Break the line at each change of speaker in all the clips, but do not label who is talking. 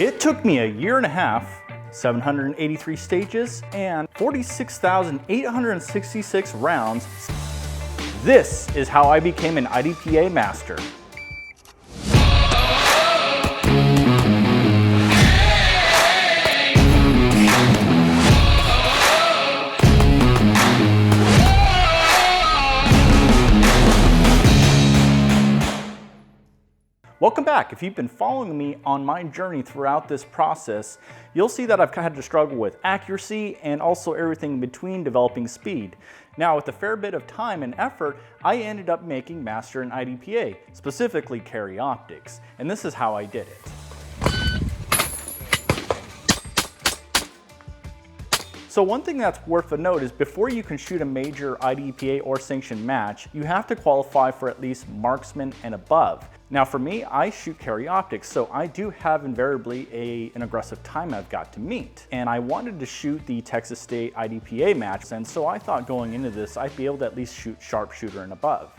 It took me a year and a half, 783 stages, and 46,866 rounds. This is how I became an IDPA Master. Welcome back. If you've been following me on my journey throughout this process, you'll see that I've had to struggle with accuracy and also everything in between developing speed. Now, with a fair bit of time and effort, I ended up making Master in IDPA, specifically carry optics, and this is how I did it. So one thing that's worth a note is before you can shoot a major IDPA or sanctioned match, you have to qualify for at least marksman and above. Now for me, I shoot carry optics, so I do have invariably an aggressive time I've got to meet. And I wanted to shoot the Texas State IDPA match, and so I thought going into this, I'd be able to at least shoot sharpshooter and above.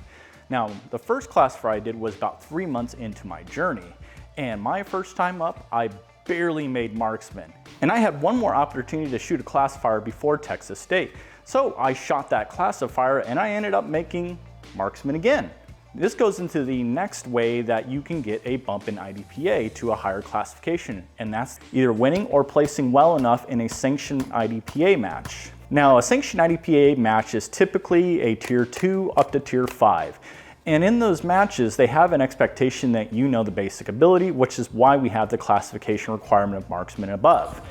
Now, the first classifier I did was about 3 months into my journey, and my first time up, I barely made marksman. And I had one more opportunity to shoot a classifier before Texas State. So I shot that classifier and I ended up making marksman again. This goes into the next way that you can get a bump in IDPA to a higher classification, and that's either winning or placing well enough in a sanctioned IDPA match. Now, a sanctioned IDPA match is typically a tier 2 up to tier 5. And in those matches, they have an expectation that you know the basic ability, which is why we have the classification requirement of marksman and above.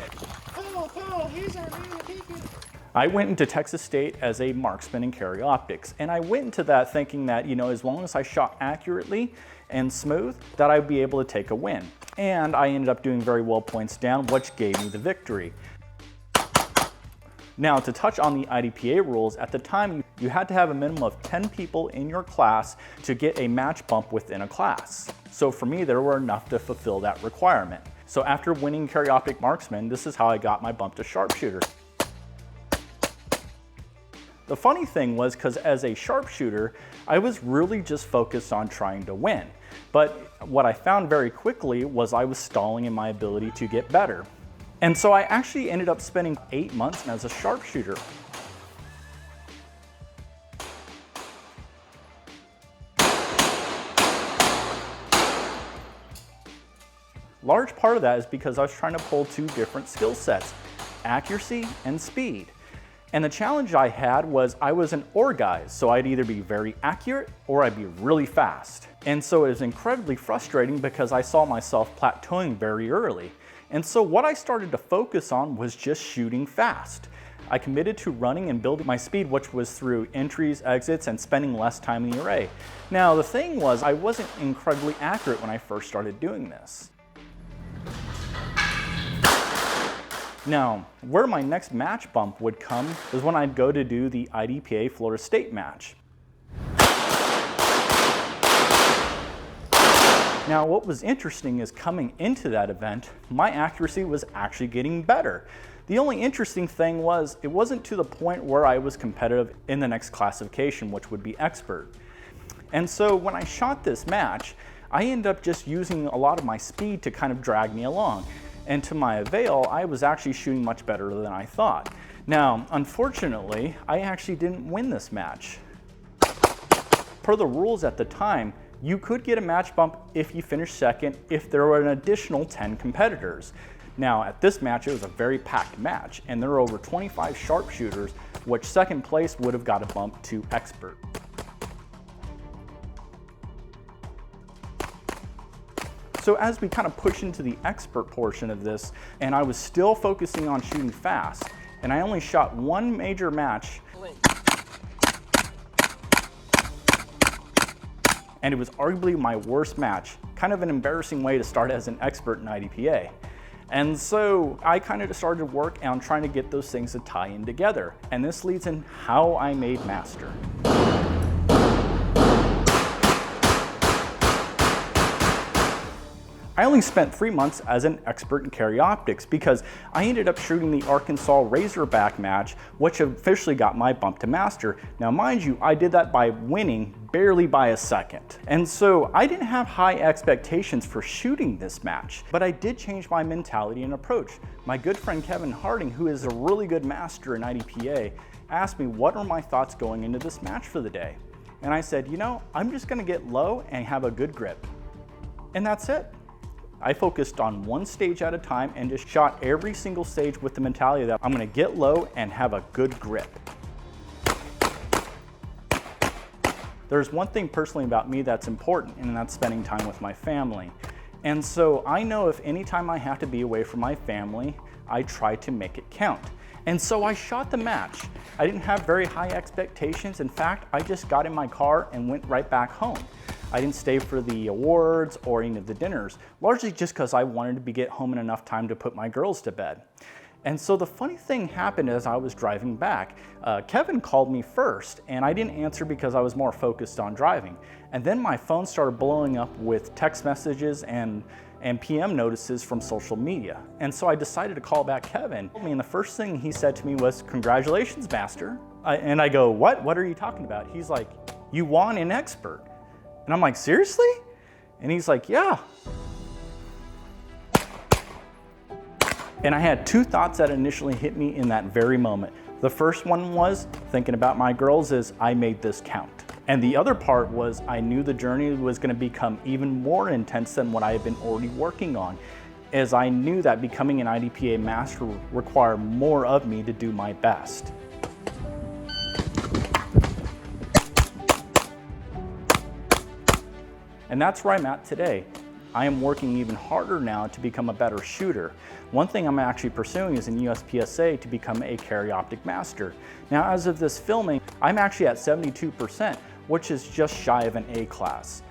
I went into Texas State as a marksman in carry optics, and I went into that thinking that, you know, as long as I shot accurately and smooth, that I'd be able to take a win. And I ended up doing very well points down, which gave me the victory. Now, to touch on the IDPA rules, at the time you had to have a minimum of 10 people in your class to get a match bump within a class. So for me, there were enough to fulfill that requirement. So after winning carry optic marksman, this is how I got my bump to sharpshooter. The funny thing was, because as a sharpshooter, I was really just focused on trying to win. But what I found very quickly was I was stalling in my ability to get better. And so I actually ended up spending 8 months as a sharpshooter. Large part of that is because I was trying to pull 2 different skill sets, accuracy and speed. And the challenge I had was I was an or guy, so I'd either be very accurate or I'd be really fast. And so it was incredibly frustrating because I saw myself plateauing very early. And so what I started to focus on was just shooting fast. I committed to running and building my speed, which was through entries, exits, and spending less time in the array. Now, the thing was, I wasn't incredibly accurate when I first started doing this. Now, where my next match bump would come is when I'd go to do the IDPA Florida State match. Now, what was interesting is coming into that event, my accuracy was actually getting better. The only interesting thing was it wasn't to the point where I was competitive in the next classification, which would be expert. And so when I shot this match, I ended up just using a lot of my speed to kind of drag me along. And to my avail, I was actually shooting much better than I thought. Now, unfortunately, I actually didn't win this match. Per the rules at the time, you could get a match bump if you finished second if there were an additional 10 competitors. Now, at this match, it was a very packed match, and there were over 25 sharpshooters, which second place would have got a bump to expert. So as we kind of push into the expert portion of this, and I was still focusing on shooting fast, and I only shot 1 major match, and it was arguably my worst match. Kind of an embarrassing way to start as an expert in IDPA. And so I kind of started to work on trying to get those things to tie in together. And this leads in how I made Master. I only spent 3 months as an expert in carry optics because I ended up shooting the Arkansas Razorback match, which officially got my bump to master. Now mind you, I did that by winning barely by a second. And so I didn't have high expectations for shooting this match, but I did change my mentality and approach. My good friend Kevin Harding, who is a really good master in IDPA, asked me what are my thoughts going into this match for the day. And I said, you know, I'm just gonna get low and have a good grip. And that's it. I focused on one stage at a time and just shot every single stage with the mentality that I'm gonna get low and have a good grip. There's one thing personally about me that's important, and that's spending time with my family. And so I know if anytime I have to be away from my family, I try to make it count. And so I shot the match. I didn't have very high expectations. In fact, I just got in my car and went right back home. I didn't stay for the awards or any of the dinners, largely just because I wanted to get home in enough time to put my girls to bed. And so the funny thing happened as I was driving back. Kevin called me first, and I didn't answer because I was more focused on driving. And then my phone started blowing up with text messages and PM notices from social media. And so I decided to call back Kevin. And the first thing he said to me was, "Congratulations, Master." And I go, "What? What are you talking about?" He's like, "You won an expert." And I'm like, "Seriously?" And he's like, "Yeah." And I had two thoughts that initially hit me in that very moment. The first one was, thinking about my girls, is I made this count. And the other part was I knew the journey was gonna become even more intense than what I had been already working on, as I knew that becoming an IDPA Master would require more of me to do my best. And that's where I'm at today. I am working even harder now to become a better shooter. One thing I'm actually pursuing is in USPSA to become a carry optic master. Now, as of this filming, I'm actually at 72%, which is just shy of an A class.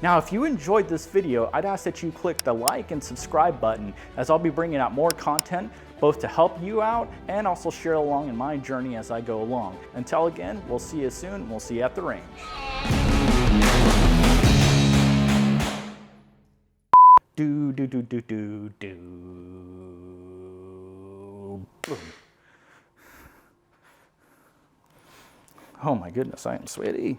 Now, if you enjoyed this video, I'd ask that you click the like and subscribe button, as I'll be bringing out more content, both to help you out and also share along in my journey as I go along. Until again, we'll see you soon, and we'll see you at the range. Do, do, do, do, do, do. Boom. Oh my goodness, I am sweaty.